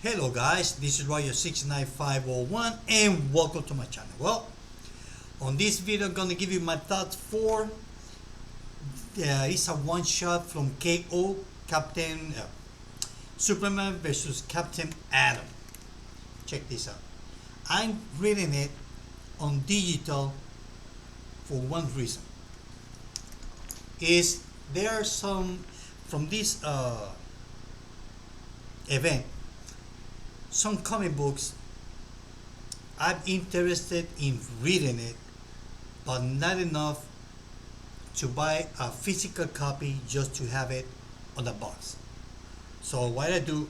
Hello guys, this is Roger69501 and welcome to my channel. Well, on this video I'm gonna give you my thoughts for it's a one shot from KO Captain Superman versus Captain Atom. Check this out. I'm reading it on digital for one reason. Is there are some from this event some comic books I'm interested in reading it, but not enough to buy a physical copy just to have it on the box. So what I do,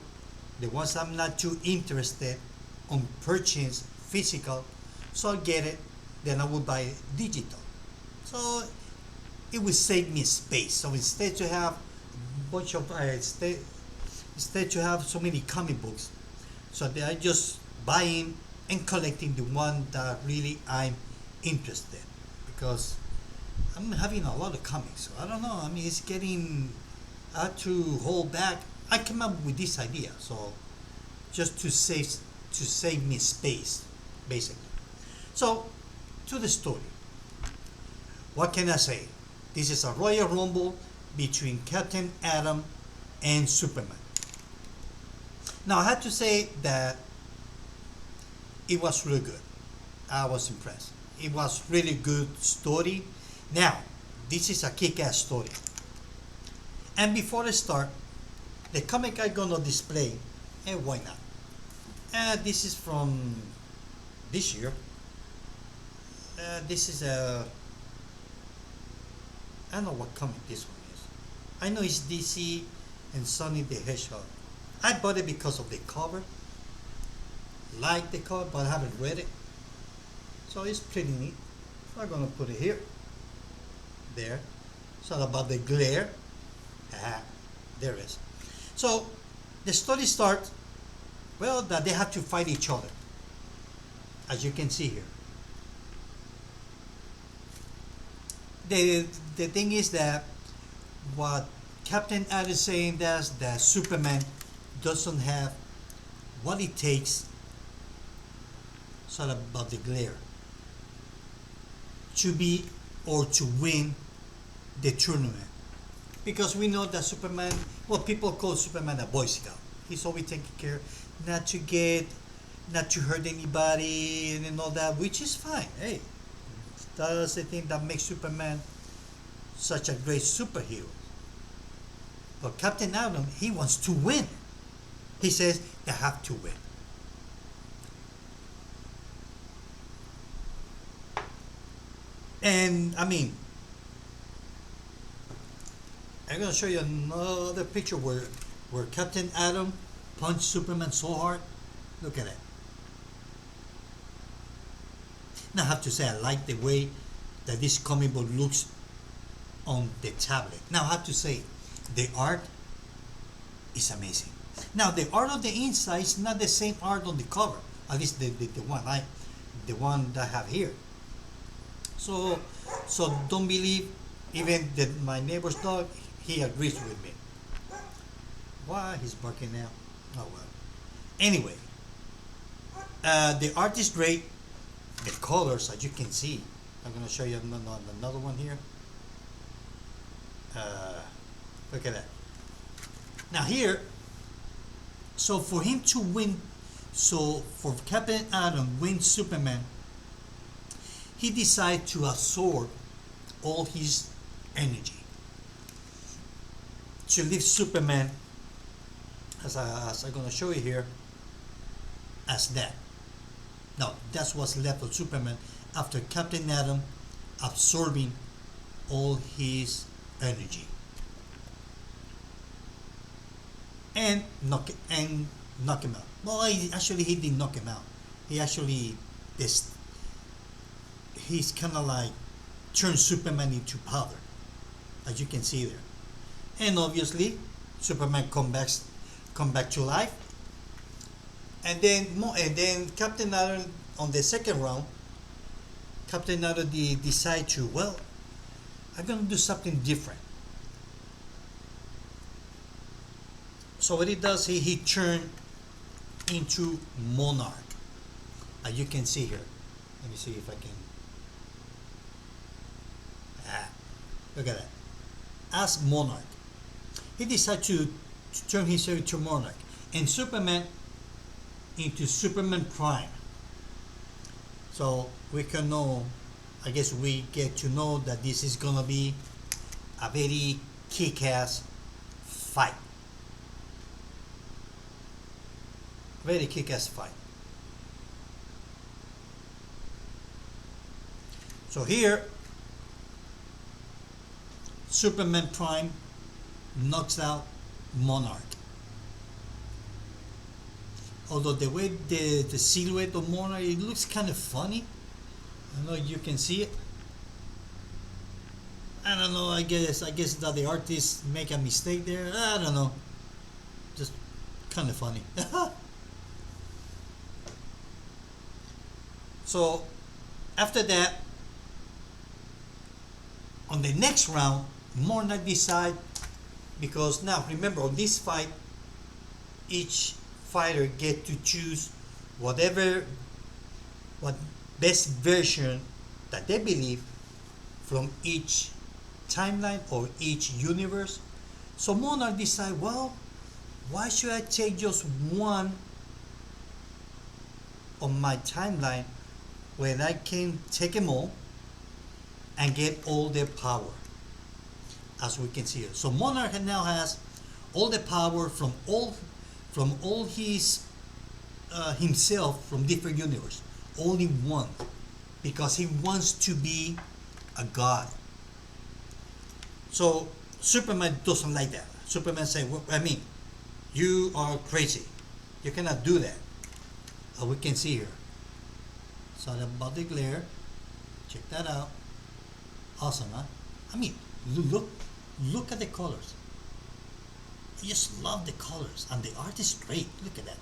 the ones I'm not too interested on purchase physical, so I'll get it, then I will buy it digital. So it will save me space. So instead to have a bunch of instead to have so many comic books, so that I just buying and collecting the one that really I'm interested, because I'm having a lot of comics. So I don't know. I mean, it's getting hard to hold back. I came up with this idea, so just to save me space, basically. So to the story. What can I say? This is a Royal Rumble between Captain Atom and Superman. Now I have to say that it was really good. I was impressed. It was really good story. Now, this is a kick-ass story. And before I start, the comic I'm gonna display, and why not? This is from this year. This is a I don't know what comic this one is. I know it's DC and Sonny the Hedgehog. I bought it because of the cover. Like the cover, but I haven't read it. So it's pretty neat. So I'm gonna put it here. There. So about the glare. There it is. So the story starts, well, that they have to fight each other. As you can see here. The thing is that what Captain Atom is saying that Superman doesn't have what it takes, sort of about the glare, to be or to win the tournament. Because we know that Superman, well, people call Superman a Boy Scout. He's always taking care not to hurt anybody and all that, which is fine. Hey, that's the thing that makes Superman such a great superhero. But Captain Atom, he wants to win. He says they have to win. And I mean, I'm gonna show you another picture where Captain Atom punched Superman so hard. Look at it. Now I have to say I like the way that this comic book looks on the tablet. Now I have to say the art is amazing. Now the art on the inside is not the same art on the cover. At least the one that I have here. So don't believe even that my neighbor's dog, he agrees with me. Why he's barking now? Oh well. Anyway, the art is great. The colors, as you can see, I'm gonna show you another one here. Look at that. Now here, so for him to win, so for Captain Atom win Superman, he decided to absorb all his energy to leave Superman, as I'm gonna show you here, as that. Now that's what's left of Superman after Captain Atom absorbing all his energy and knock him out. Well, he didn't knock him out. He actually he's kind of like turned Superman into powder, as you can see there. And obviously, Superman come back to life. And then Captain Atom on the second round, Captain Atom decide to, well, I'm gonna do something different. So what he does, he turned into Monarch. As you can see here. Let me see if I can. Look at that. As Monarch. He decided to turn himself into Monarch. And Superman into Superman Prime. So we can know, I guess we get to know that this is gonna be a very kick-ass fight. Very kick-ass fight. So here, Superman Prime knocks out Monarch. Although the way the silhouette of Monarch, it looks kind of funny. I know you can see it. I don't know. I guess that the artists make a mistake there. I don't know. Just kind of funny. So after that, on the next round, Monarch decide, because now remember on this fight, each fighter get to choose what best version that they believe from each timeline or each universe. So Monarch decide, well, why should I take just one on my timeline when I can take them all and get all their power, as we can see here. So Monarch now has all the power from all his himself from different universe. Only one, because he wants to be a god. So Superman doesn't like that. Superman say, well, I mean, you are crazy. You cannot do that. As we can see here. So the body glare. Check that out. Awesome, huh? I mean, look at the colors. I just love the colors, and the art is great. Look at that.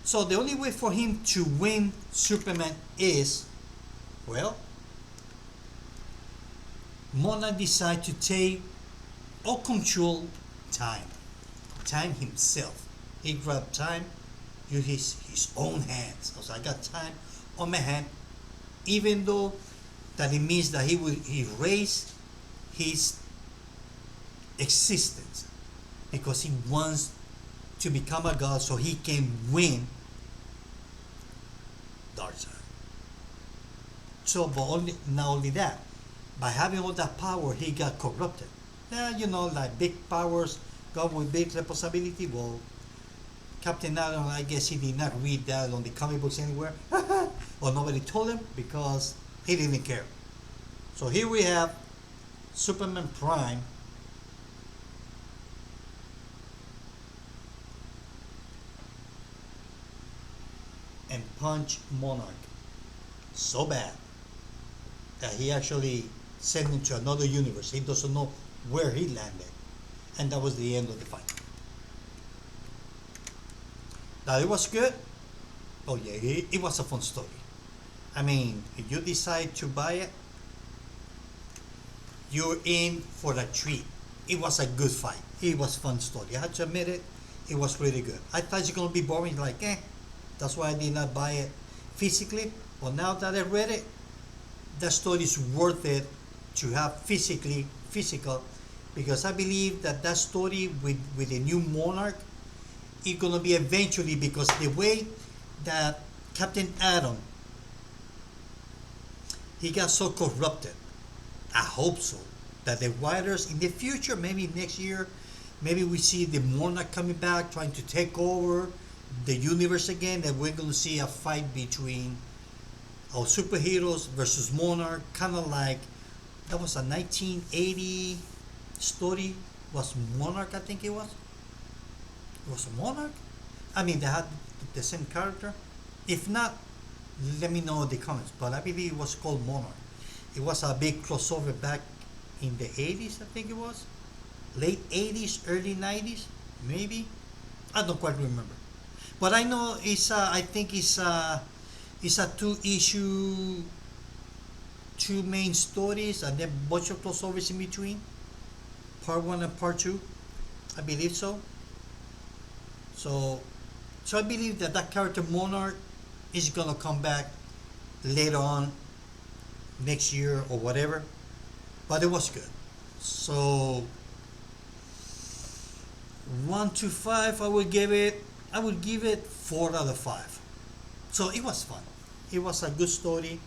So the only way for him to win Superman is, well, Monarch decide to take or control time himself. He grabbed time, use his own hands. So I got time on my hand, even though that it means that he will erase his existence, because he wants to become a god so he can win Darkseid. So, but not only that, by having all that power, he got corrupted. Yeah, you know, like big powers come with big responsibility. Well, Captain Atom, I guess he did not read that on the comic books anywhere, or nobody told him because he didn't care. So here we have Superman Prime and punch Monarch so bad that he actually sent him to another universe. He doesn't know where he landed. And that was the end of the fight. Now it was good. Oh yeah, it was a fun story. I mean, if you decide to buy it, you're in for a treat. It was a good fight. It was a fun story. I have to admit it. It was really good. I thought it's gonna be boring, like that's why I did not buy it physically. But now that I read it, that story is worth it to have physical, because I believe that story with the new Monarch is gonna be eventually, because the way that Captain Atom, he got so corrupted. I hope so, that the writers in the future, maybe next year, maybe we see the Monarch coming back trying to take over the universe again, that we're going to see a fight between our superheroes versus Monarch, kind of like that was a 1980 story. Was Monarch, I think it was. It was a Monarch. I mean, they had the same character. If not, let me know in the comments. But I believe it was called Monarch. It was a big crossover back in the 80s, I think it was. Late 80s, early 90s, maybe. I don't quite remember. But I know I think it's a two main stories, and then a bunch of crossovers in between. Part 1 and part 2. I believe so. So, so I believe that that character Monarch is gonna come back later on next year or whatever. But it was good. So 1 to 5, I would give it 4 out of 5. So it was fun. It was a good story,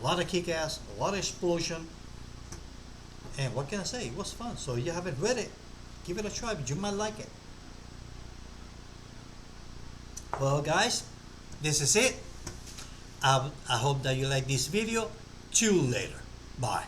a lot of kick ass, a lot of explosion, and what can I say? It was fun. So you haven't read it, give it a try. But you might like it. Well, guys, this is it. I hope that you like this video. See you later. Bye.